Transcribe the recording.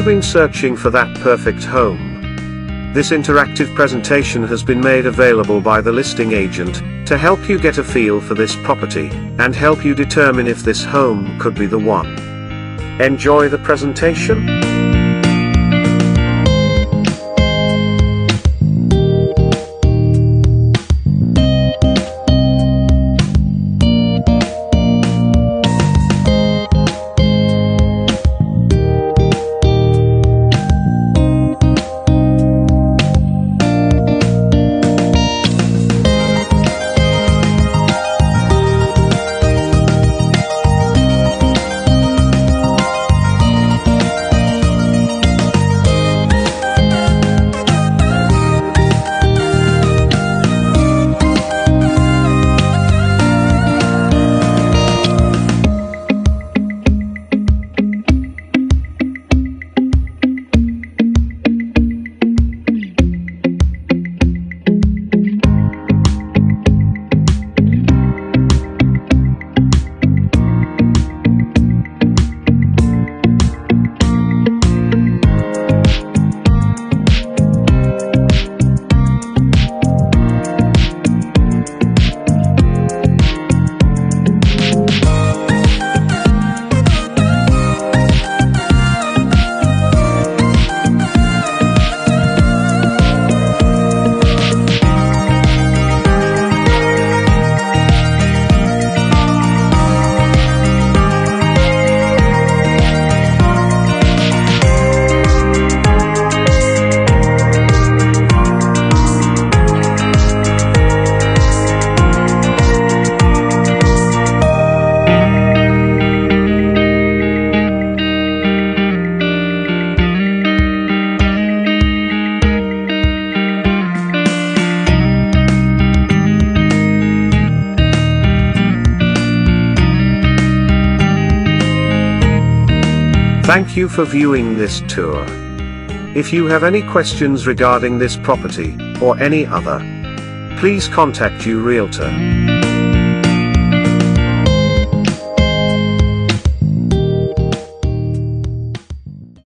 been searching for that perfect home? This interactive presentation has been made available by the listing agent, to help you get a feel for this property, and help you determine if this home could be the one. Enjoy the presentation. Thank you for viewing this tour. If you have any questions regarding this property, or any other, please contact your realtor.